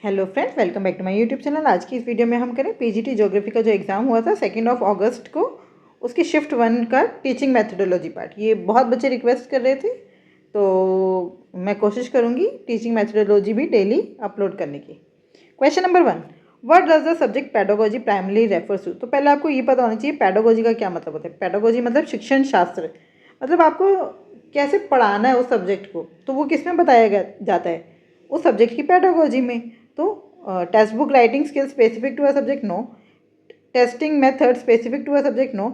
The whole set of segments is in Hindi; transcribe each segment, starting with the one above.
Hello friends, welcome back to my YouTube channel. आज की इस वीडियो में हम करें पीजीटी ज्योग्राफी का जो एग्ज़ाम हुआ था 2 अगस्त को, उसकी शिफ्ट 1 का टीचिंग मैथडोलॉजी पार्ट। ये बहुत बच्चे रिक्वेस्ट कर रहे थे, तो मैं कोशिश करूँगी टीचिंग मैथडोलॉजी भी डेली अपलोड करने की। Question number 1, what does the subject pedagogy primarily refers to. तो पहले आपको ये पता होना चाहिए पेडागोजी का क्या मतलब होता है। पेडागोजी मतलब शिक्षण शास्त्र, मतलब आपको कैसे पढ़ाना है उस सब्जेक्ट को, तो वो किस में बताया जाता है, उस सब्जेक्ट की पेडागोजी में। तो text book writing skill specific to a subject, no. Testing method specific to a subject, no.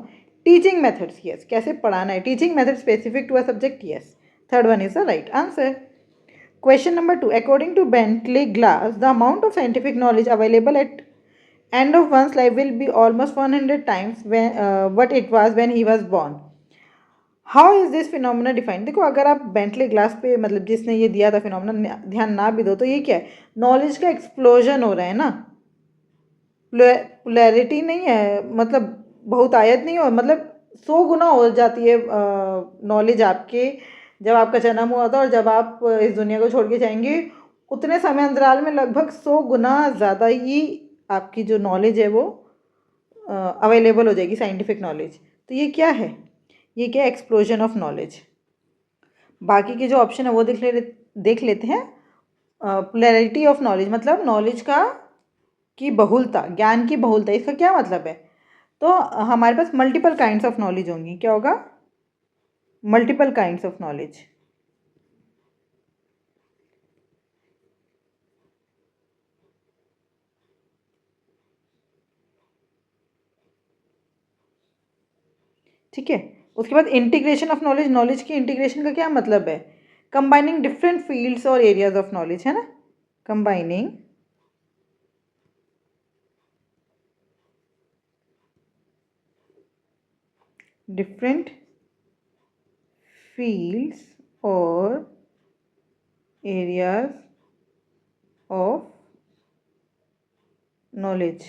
Teaching methods, yes, कैसे पढ़ाना है, teaching method specific to a subject, yes. Third one is the right answer. Question number 2. According to Bentley Glass, the amount of scientific knowledge available at end of one's life will be almost 100 times what it was when he was born. How is this phenomena defined. देखो, अगर आप बेंटली ग्लास पे, मतलब जिसने ये दिया था फिनोमिना, ध्यान ना भी दो तो ये क्या है, नॉलेज का एक्सप्लोजन हो रहा है ना। पोलैरिटी नहीं है, मतलब बहुतायत नहीं हो, मतलब 100 गुना हो जाती है नॉलेज आपके, जब आपका जन्म हुआ था और जब आप इस दुनिया को छोड़ के जाएंगे, उतने समय अंतराल में लगभग 100 गुना ज़्यादा ही आपकी जो नॉलेज है वो अवेलेबल हो जाएगी, साइंटिफिक नॉलेज। तो ये क्या है, ये क्या, एक्सप्लोजन ऑफ नॉलेज। बाकी के जो ऑप्शन है वो देख लेते हैं। पोलैरिटी ऑफ नॉलेज मतलब नॉलेज का की बहुलता, ज्ञान की बहुलता, इसका क्या मतलब है। तो हमारे पास मल्टीपल काइंड्स ऑफ नॉलेज होंगी। क्या होगा, मल्टीपल काइंड्स ऑफ नॉलेज। ठीक है। उसके बाद इंटीग्रेशन ऑफ नॉलेज, नॉलेज की इंटीग्रेशन का क्या मतलब है, कंबाइनिंग डिफरेंट फील्ड्स और एरियाज ऑफ नॉलेज, है ना, कंबाइनिंग डिफरेंट फील्ड्स और एरियाज ऑफ नॉलेज।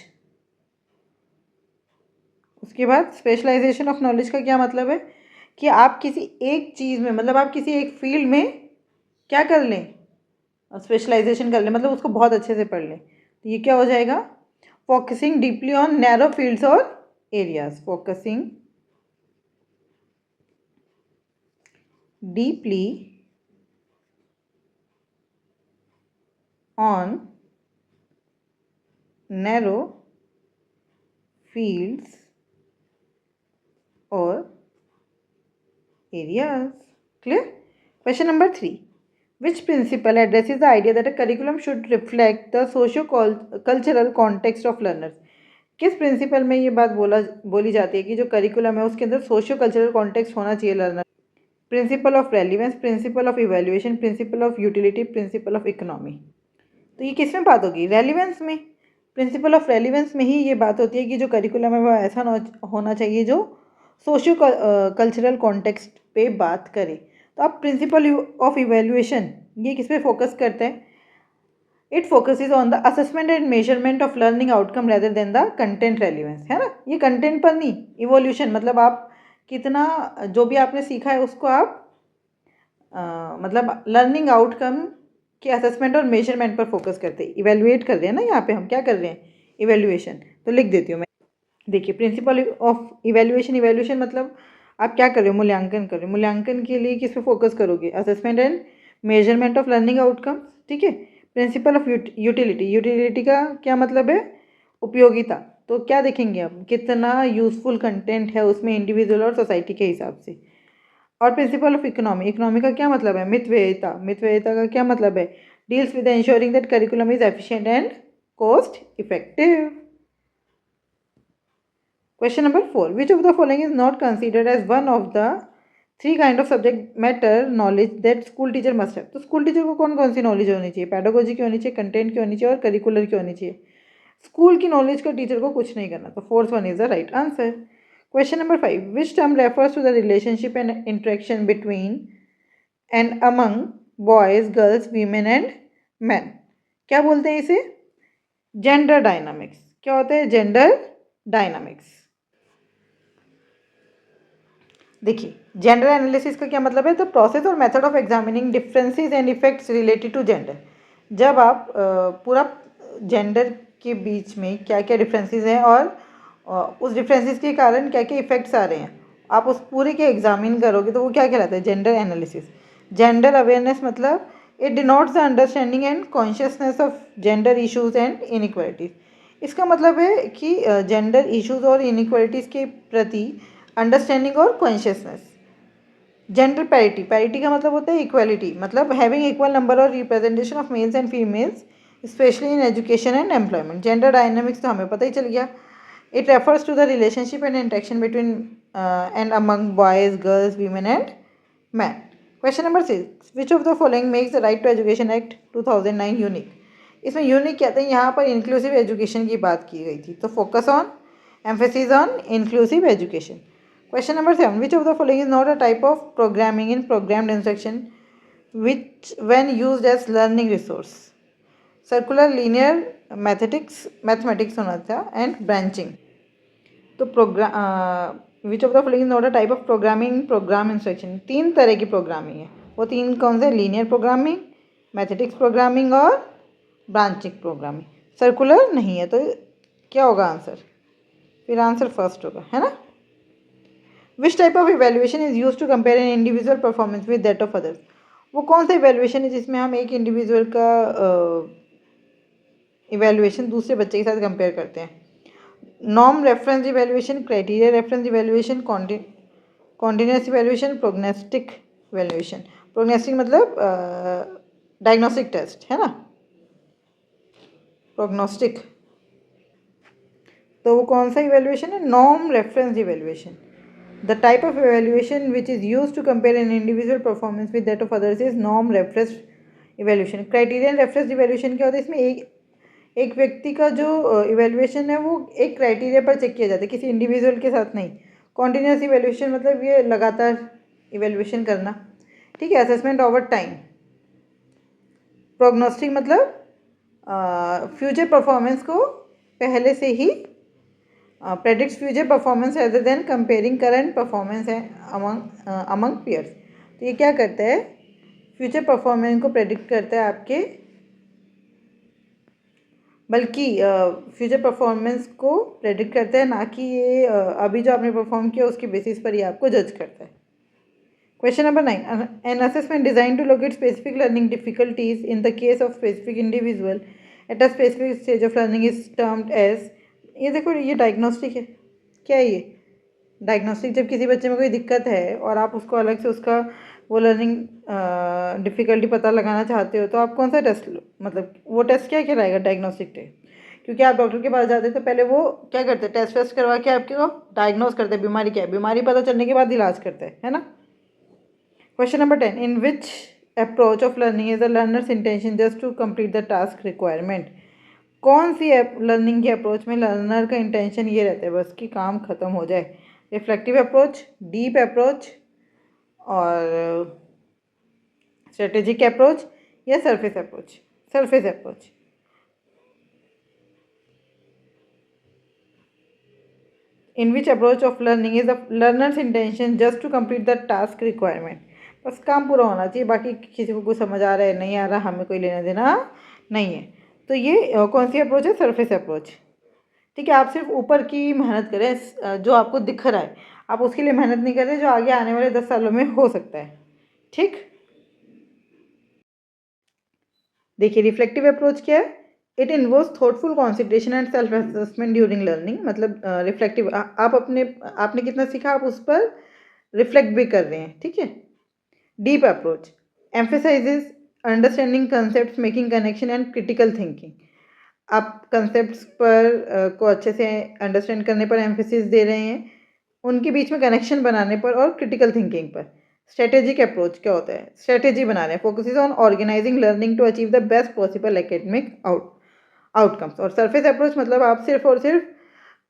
उसके बाद स्पेशलाइजेशन ऑफ नॉलेज का क्या मतलब है, कि आप किसी एक चीज़ में, मतलब आप किसी एक फील्ड में क्या कर लें, स्पेशलाइजेशन कर लें, मतलब उसको बहुत अच्छे से पढ़ लें। तो ये क्या हो जाएगा, focusing deeply on narrow fields और areas, focusing deeply on narrow fields और areas. Clear? Question number 3. Which principle addresses the idea that a curriculum should reflect the socio-cultural context of learners? किस प्रिंसिपल में ये बात बोली जाती है कि जो करिकुलम है उसके अंदर सोशियो कल्चरल कॉन्टेक्स्ट होना चाहिए learner. Principle of relevance, principle of evaluation, principle of utility, principle of economy. तो ये किस में बात होगी, रेलिवेंस में। प्रिंसिपल ऑफ रेलिवेंस में ही ये बात होती है कि जो करिकुलम है वो ऐसा होना चाहिए जो सोशियो कल्चरल कॉन्टेक्स्ट पे बात करे। तो आप प्रिंसिपल ऑफ इवेल्युएशन ये किस पे फोकस करते हैं, it focuses on the assessment and measurement of learning outcome rather than the content relevance, है ना। ये कंटेंट पर नहीं, इवोल्यूशन मतलब आप कितना जो भी आपने सीखा है उसको आप मतलब लर्निंग आउटकम के असेसमेंट और मेजरमेंट पर फोकस करते हैं। इवेल्युएट कर रहे हैं ना, यहाँ पे हम क्या कर रहे हैं, इवेल्युएशन। तो लिख देती हूँ मैं। देखिए, प्रिंसिपल ऑफ इवेल्युएशन, इवेल्युएशन मतलब आप क्या कर रहे हो, मूल्यांकन कर रहे हो। मूल्यांकन के लिए किस पे फोकस करोगे, assessment and measurement of learning outcome, ठीक है। प्रिंसिपल ऑफ यूटिलिटी, यूटिलिटी का क्या मतलब है, उपयोगिता। तो क्या देखेंगे हम, कितना यूजफुल कंटेंट है उसमें इंडिविजुअल और सोसाइटी के हिसाब से। और प्रिंसिपल ऑफ इकोनॉमी, इकोनॉमी का क्या मतलब है, मितव्ययिता। मितव्ययिता का क्या मतलब है, deals with ensuring that curriculum is efficient and cost effective. Question number 4. Which of the following is not considered as one of the three kind of subject matter knowledge that school teacher must है। तो स्कूल टीचर को कौन कौन सी नॉलेज होनी चाहिए, पैडागोजी की होनी चाहिए, कंटेंट की होनी चाहिए और करिकुलर की होनी चाहिए। स्कूल की नॉलेज का टीचर को कुछ नहीं करना। तो fourth one is the right answer. Question number 5. Which term refers to the relationship and interaction between and among boys, girls, women and man. क्या बोलते हैं इसे, जेंडर डायनामिक्स। क्या होता है, जेंडर डायनामिक्स। देखिए, जेंडर एनालिसिस का क्या मतलब है, द प्रोसेस और method of examining differences and effects related to gender. जब आप पूरा जेंडर के बीच में क्या क्या डिफरेंसेस हैं और उस डिफरेंसेस के कारण क्या क्या इफ़ेक्ट्स आ रहे हैं, आप उस पूरे के एग्जामिन करोगे तो वो क्या कहलाता है, जेंडर एनालिसिस। जेंडर अवेयरनेस मतलब it denotes the understanding and consciousness of gender issues and inequalities. इसका मतलब है कि जेंडर इश्यूज और इनइक्वालिटीज़ के प्रति अंडरस्टैंडिंग और कॉन्शियसनेस। जेंडर पैरिटी, पैरिटी का मतलब होता है इक्वालिटी, मतलब हैविंग इक्वल नंबर और representation of males and females specially in education and employment. Gender dynamics तो हमें पता ही चल गया। It refers to the relationship and interaction between and among boys, girls, women and man. Question number 6, which of the following makes the right to education act 2009 unique. इसमें यूनिक कहते हैं, यहाँ पर इंक्लूसिव एजुकेशन की बात की गई थी, तो focus on, emphasis on inclusive education. Question number 7. Which of the following is not a type of programming in programmed instruction which when used as learning resource? Circular, linear, mathematics होना था and branching. तो विच of the following is not a type of programming programme instruction. 3 तरह की प्रोग्रामिंग है, वो 3 कौन से, लीनियर प्रोग्रामिंग, मैथमेटिक्स प्रोग्रामिंग और ब्रांचिंग प्रोग्रामिंग। सर्कुलर नहीं है तो क्या होगा आंसर, फिर आंसर फर्स्ट होगा, है ना। Which type of evaluation is use to compare an individual performance with that of others. वो कौन सा इवेल्युएशन है जिसमें हम एक इंडिविजुअल का इवेल्युएशन दूसरे बच्चे के साथ कंपेयर करते हैं। Norm reference evaluation, criteria reference evaluation, continuous evaluation, prognostic evaluation. Prognostic मतलब डायग्नोस्टिक टेस्ट, है ना, प्रोग्नोस्टिक। तो वो कौन सा इवेल्युएशन है, norm reference evaluation. The type of evaluation which is used to compare an individual performance with that of others is norm reference evaluation. Criterion reference evaluation क्या होता है, इसमें एक व्यक्ति का जो इवेल्युएशन है वो एक क्राइटेरिया पर चेक किया जाता है, किसी इंडिविजुअल के साथ नहीं। कॉन्टिन्यूस इवेल्युएशन मतलब ये लगातार इवेल्युएशन करना, ठीक है, असेसमेंट ओवर टाइम। प्रोग्नोस्टिक मतलब फ्यूचर परफॉर्मेंस को पहले से ही predicts future performance rather than comparing current performance among peers। तो ये क्या करता है, फ्यूचर परफॉर्मेंस को प्रेडिक्ट करता है आपके, बल्कि फ्यूचर परफॉर्मेंस को प्रेडिक्ट करता है, ना कि ये अभी जो आपने परफॉर्म किया उसके बेसिस पर ही आपको जज करता है। Question number 9, an assessment design to locate specific learning difficulties in the case of specific individual at a specific stage of learning is termed as. ये देखो, ये डायग्नोस्टिक है, क्या है ये डायग्नोस्टिक। जब किसी बच्चे में कोई दिक्कत है और आप उसको अलग से उसका वो लर्निंग डिफ़िकल्टी पता लगाना चाहते हो तो आप कौन सा टेस्ट, मतलब वो टेस्ट क्या कहलाएगा, डायग्नोस्टिक टेस्ट। क्योंकि आप डॉक्टर के पास जाते हैं तो पहले वो क्या करते हैं, टेस्ट वेस्ट करवा के आपके को डायग्नोस करते हैं बीमारी क्या है, बीमारी पता चलने के बाद इलाज करते हैं, है ना। Question number 10, in which approach of learning is the learner's intention just to complete the task requirement. कौन सी लर्निंग की अप्रोच में लर्नर का इंटेंशन ये रहता है बस कि काम ख़त्म हो जाए। रिफ्लेक्टिव अप्रोच, डीप अप्रोच और स्ट्रेटेजिक अप्रोच या surface approach. Surface approach. In which approach of learning is the learner's intention just to complete the task requirement. बस काम पूरा होना चाहिए, बाकी किसी को कुछ समझ आ रहा है नहीं आ रहा, हमें कोई लेना देना नहीं है। तो ये कौन सी अप्रोच है, सरफेस अप्रोच। ठीक है, आप सिर्फ ऊपर की मेहनत करें, जो आपको दिख रहा है आप उसके लिए मेहनत नहीं करें, जो आगे आने वाले 10 सालों में हो सकता है। ठीक, देखिए रिफ्लेक्टिव अप्रोच क्या है, it involves thoughtful consideration and self assessment during learning. मतलब रिफ्लेक्टिव, आप आपने कितना सीखा आप उस पर रिफ्लेक्ट भी कर रहे हैं, ठीक है। Deep approach emphasises understanding concept, making connection and critical thinking. आप कंसेप्ट पर को अच्छे से अंडरस्टैंड करने पर एम्फेसिस दे रहे हैं, उनके बीच में कनेक्शन बनाने पर और क्रिटिकल थिंकिंग पर। स्ट्रेटेजिक अप्रोच क्या होता है, स्ट्रेटेजी बना रहे हैं, focuses on organising learning to achieve the best possible academic outcomes. और सरफेस अप्रोच मतलब आप सिर्फ और सिर्फ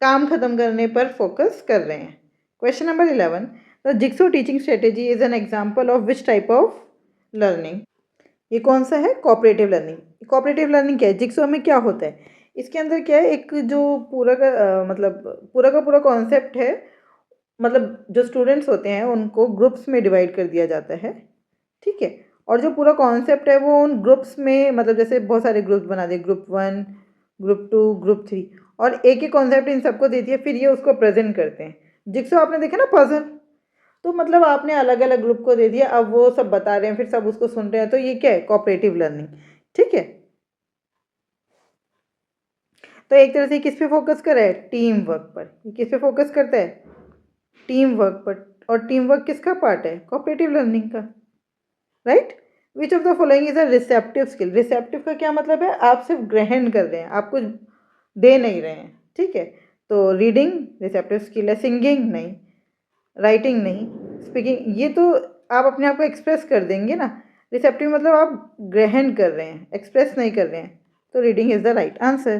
काम खत्म करने पर फोकस कर रहे हैं। Question number 11, the jigsaw teaching strategy is an example of which type of learning. ये कौन सा है, कोऑपरेटिव लर्निंग। कोऑपरेटिव लर्निंग क्या है, जिक्सो में क्या होता है, इसके अंदर क्या है, एक जो पूरा का मतलब पूरा का पूरा कॉन्सेप्ट है, मतलब जो स्टूडेंट्स होते हैं उनको ग्रुप्स में डिवाइड कर दिया जाता है, ठीक है। और जो पूरा कॉन्सेप्ट है वो उन ग्रुप्स में, मतलब जैसे बहुत सारे ग्रुप्स बना दिए, ग्रुप 1, ग्रुप 2, ग्रुप 3, और एक ही कॉन्सेप्ट इन सबको दे दिया, फिर ये उसको प्रेजेंट करते हैं। जिक्सो आपने देखा ना, पजल, तो मतलब आपने अलग अलग ग्रुप को दे दिया, अब वो सब बता रहे हैं, फिर सब उसको सुन रहे हैं, तो ये क्या है, कोऑपरेटिव लर्निंग। ठीक है, तो एक तरह से किस पे फोकस कर रहा है, टीम वर्क पर। ये किस पे फोकस करता है, टीम वर्क पर। और टीम वर्क किसका पार्ट है, कोऑपरेटिव लर्निंग का, right. Which of the following is a receptive skill. Receptive का क्या मतलब है, आप सिर्फ ग्रहण कर रहे हैं, आप कुछ दे नहीं रहे हैं। ठीक है, तो रीडिंग रिसेप्टिव स्किल है, सिंगिंग नहीं, राइटिंग नहीं, स्पीकिंग, ये तो आप अपने आप को एक्सप्रेस कर देंगे ना। रिसेप्टिव मतलब आप ग्रहण कर रहे हैं, एक्सप्रेस नहीं कर रहे हैं, तो reading is the right answer.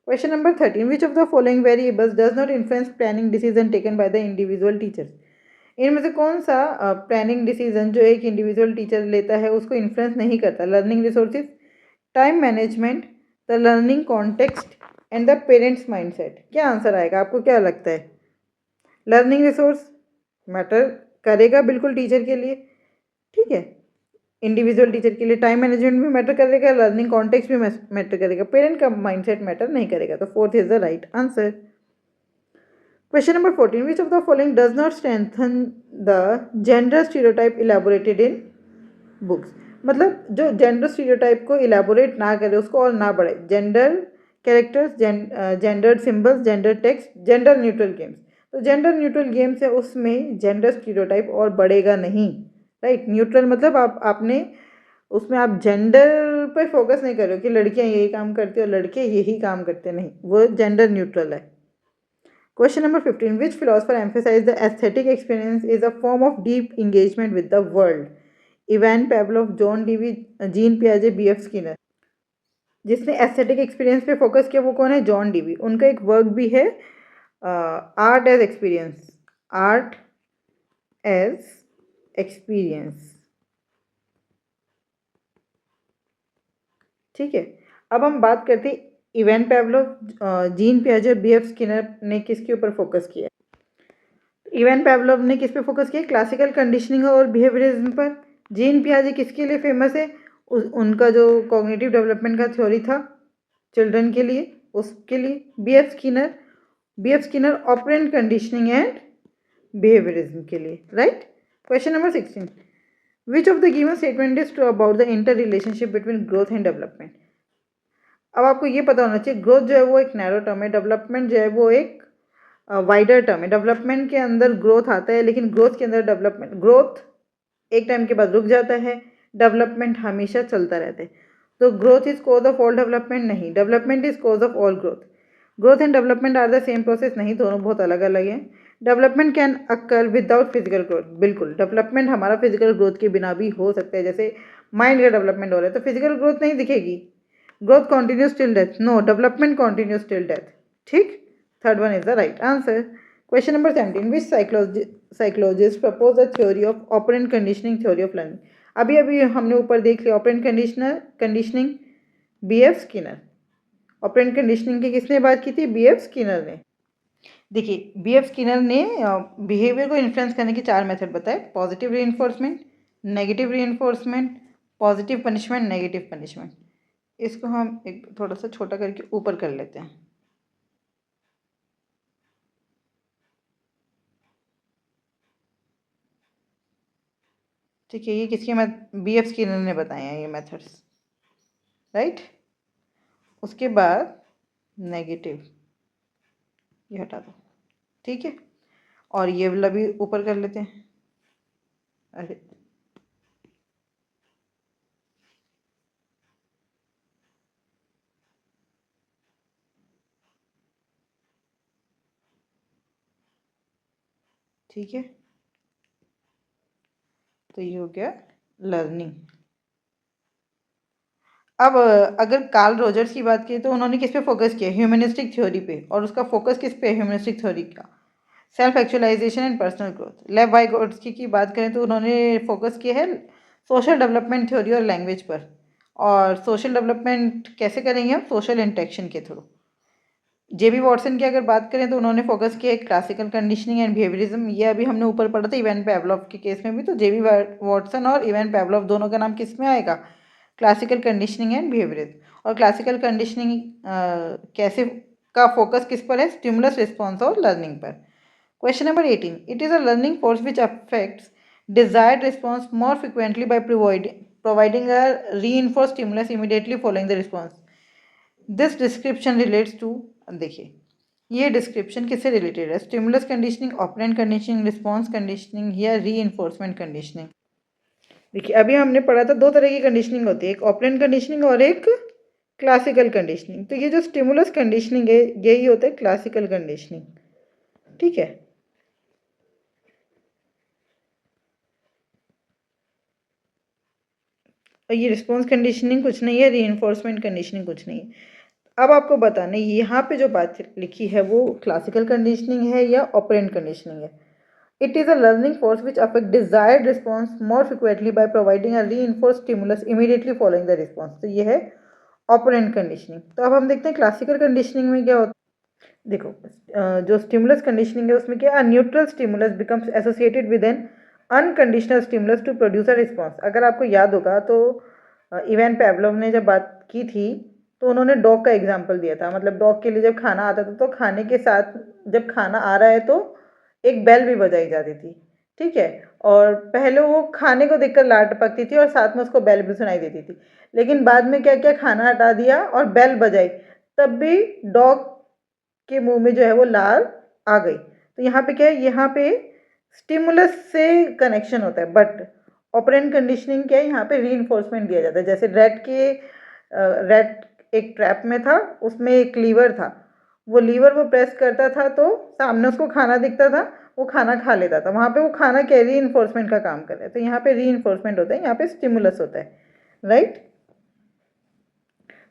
Question number 13, which of the following variables does not influence planning decision taken by the individual teachers. इनमें से कौन सा प्लानिंग डिसीजन जो एक इंडिविजुअल टीचर लेता है उसको इन्फ्लुएंस नहीं करता, learning resources, time management, the learning context and the parents mindset. क्या आंसर आएगा, आपको क्या लगता है। लर्निंग रिसोर्स मैटर करेगा बिल्कुल टीचर के लिए, ठीक है, इंडिविजुअल टीचर के लिए। टाइम मैनेजमेंट भी मैटर करेगा, लर्निंग कॉन्टेक्स्ट भी मैटर करेगा, पेरेंट का माइंडसेट मैटर नहीं करेगा, तो fourth is the right answer. Question number 14, which of the following does not strengthen the gender stereotype elaborated in books. मतलब जो जेंडर स्टीरियोटाइप को इलेबोरेट ना करे, उसको और ना बढ़े, gender characters, gender symbols, gender text, gender neutral games. तो जेंडर न्यूट्रल गेम्स है, उसमें जेंडर स्टीरियोटाइप और बढ़ेगा नहीं, राइट। न्यूट्रल मतलब आपने उसमें आप जेंडर पे फोकस नहीं कर रहे हो कि लड़कियां यही काम करती हैं और लड़के यही काम करते, नहीं, वो जेंडर न्यूट्रल है। Question number 15. Which philosopher emphasized the aesthetic experience is a form of deep engagement with the world? Ivan Pavlov, John Dewey, Jean पियाजे, बी एफ स्किनर। जिसने एस्थेटिक एक्सपीरियंस पे फोकस किया वो कौन है, जॉन डीवी। उनका एक वर्क भी है, art as experience, art as experience. ठीक है, अब हम बात करते हैं इवान पेवलोव, जीन पियाजे, बी एफ स्किनर ने किसके ऊपर फोकस किया। इवान पेवलोव ने किस पे फोकस किया, क्लासिकल कंडीशनिंग और बिहेवियरिज्म पर। जीन पियाजे किसके लिए फेमस है, उनका जो कॉग्निटिव डेवलपमेंट का थ्योरी था चिल्ड्रन के लिए, उसके लिए। B F Skinner operant conditioning and behaviourism के लिए, right. Question number 16, which of the given statement is true about the interrelationship between growth and development. अब आपको ये पता होना चाहिए, ग्रोथ जो है वो एक नैरो टर्म है, डेवलपमेंट जो है वो एक वाइडर टर्म है। डेवलपमेंट के अंदर ग्रोथ आता है, लेकिन ग्रोथ के अंदर डेवलपमेंट, ग्रोथ एक टाइम के बाद रुक जाता है, डेवलपमेंट हमेशा चलता रहता है। तो growth is cause of all development नहीं, development is cause of all growth. Growth and development are the same process नहीं, दोनों बहुत अलग अलग हैं। Development can occur without physical growth, बिल्कुल, डेवलपमेंट हमारा फिजिकल ग्रोथ के बिना भी हो सकता है। जैसे माइंड का डेवलपमेंट हो रहा है तो फिजिकल ग्रोथ नहीं दिखेगी, growth continues till death, no, development continues till death. ठीक, third one is the right answer. Question number 17, which psychologist propose the theory of operant conditioning theory of learning. अभी अभी हमने ऊपर देख लिया operant conditioning, B F Skinner. Operant conditioning की किसने बात की थी, बी एफ स्किनर ने। देखिए, बी एफ स्किनर ने बिहेवियर को इन्फ्लुएंस करने के 4 मेथड बताए, पॉजिटिव री नेगेटिव री पॉजिटिव पनिशमेंट, नेगेटिव पनिशमेंट। इसको हम एक थोड़ा सा छोटा करके ऊपर कर लेते हैं। ठीक है, ये किसके बी एफ स्किनर ने बताए हैं ये मेथड्स, राइट। उसके बाद नेगेटिव, ये हटा दो, ठीक है, और ये वाला भी ऊपर कर लेते हैं। अरे ठीक है, तो ये हो गया लर्निंग। अब अगर कार्ल रोजर्स की बात की तो उन्होंने किस पे फोकस किया, ह्यूमनिस्टिक थ्योरी पे, और उसका फोकस किस पे है, ह्यूमनिस्टिक थ्योरी का, self actualisation and personal growth. Lev Vygotsky की बात करें तो उन्होंने फोकस किया है सोशल डेवलपमेंट थ्योरी और लैंग्वेज पर। और सोशल डेवलपमेंट कैसे करेंगे हम, सोशल इंटरेक्शन के थ्रू। जेबी वॉटसन की अगर बात करें तो उन्होंने फोकस किया है क्लासिकल कंडीशनिंग एंड बिहेवियरिज्म। ये अभी हमने ऊपर पढ़ा था इवान पेवलोव के केस में भी। तो जेबी वॉटसन और इवान पेवलोव दोनों का नाम किस में आएगा? Classical conditioning and behaviourism. और क्लासिकल कंडीशनिंग कैसे का फोकस किस पर है? स्टिमुलस रिस्पॉन्स और लर्निंग पर। Question number 18, it is a learning force which affects desired response more frequently by providing a reinforced stimulus immediately following the response. This description relates to, देखिए ये डिस्क्रिप्शन किससे रिलेटेड है? Stimulus conditioning, operant conditioning, response conditioning या री कंडीशनिंग। देखिए अभी हमने पढ़ा था दो तरह की कंडीशनिंग होती है, एक ऑपरेंट कंडीशनिंग और एक क्लासिकल कंडीशनिंग। तो ये जो स्टिमुलस कंडीशनिंग है यही होता है क्लासिकल कंडीशनिंग, ठीक है। और ये रिस्पॉन्स कंडीशनिंग कुछ नहीं है, रीइंफोर्समेंट कंडीशनिंग कुछ नहीं है। अब आपको बताना है यहाँ पे जो बात लिखी है वो क्लासिकल कंडीशनिंग है या ऑपरेंट कंडीशनिंग है। It is a learning force which affect desired response more frequently by providing a reinforce stimulus immediately following the response. तो ये है ऑपरेंट कंडीशनिंग। तो अब हम देखते हैं क्लासिकल कंडीशनिंग में क्या होता है। देखो जो स्टिमुलस कंडीशनिंग है उसमें क्या, neutral stimulus becomes associated with an unconditional stimulus to produce a response. अगर आपको याद होगा तो इवान पेवलोव ने जब बात की थी तो उन्होंने डॉग का एग्जाम्पल दिया था। मतलब डॉग के लिए जब खाना आता था तो खाने के साथ जब खाना आ रहा है तो एक बेल भी बजाई जाती थी, ठीक है। और पहले वो खाने को देखकर लार टपकती थी और साथ में उसको बेल भी सुनाई देती थी, लेकिन बाद में क्या किया, खाना हटा दिया और बेल बजाई, तब भी डॉग के मुंह में जो है वो लार आ गई। तो यहाँ पे क्या है, यहाँ पे स्टिमुलस से कनेक्शन होता है, बट ऑपरेंट कंडीशनिंग क्या है, यहाँ पे रीइंफोर्समेंट दिया जाता है। जैसे रेट एक ट्रैप में था, उसमें एक लीवर था, वो लीवर वो प्रेस करता था तो सामने उसको खाना दिखता था, वो खाना खा लेता था। वहाँ पे वो खाना क्या रीइंफोर्समेंट का काम कर रहा है। तो यहाँ पे रीइंफोर्समेंट होता है, यहाँ पे स्टिमुलस होता है, right.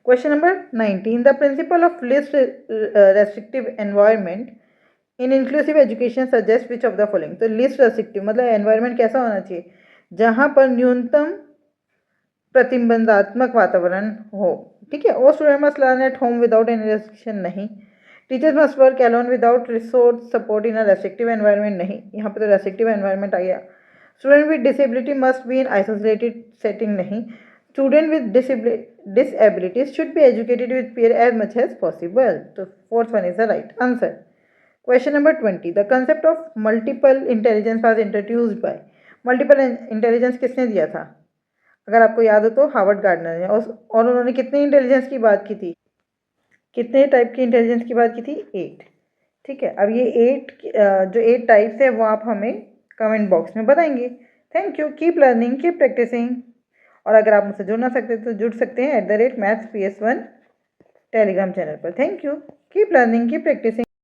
Question number 19. The principle of least restrictive environment in inclusive education suggests which of the following? तो least restrictive मतलब environment कैसा होना चाहिए, जहाँ पर न्यूनतम प्रतिबंधात्मक वातावरण हो, ठीक है। और student must learn at home without any restriction, नहीं। Teachers must work alone without resource support in a restrictive environment, नहीं। यहाँ पे तो रेस्ट्रिक्टिव एनवायरनमेंट आ गया। Student with disability must be in isolated setting, नहीं। Student with disabilities should be educated with peer as much as possible. So fourth one is the right answer. Question number 20. The concept of multiple intelligence was introduced by, multiple intelligence किसने दिया था? अगर आपको याद हो तो हार्वर्ड गार्डनर ने। और उन्होंने कितने इंटेलिजेंस की बात की थी, कितने टाइप की इंटेलिजेंस की बात की थी? 8, ठीक है। अब ये 8 जो 8 टाइप्स है वो आप हमें कमेंट बॉक्स में बताएंगे। Thank you, keep learning, keep practising. और अगर आप मुझसे जुड़ना सकते तो जुड़ सकते हैं @mathsps1 टेलीग्राम चैनल पर। Thank you, keep learning, keep practising.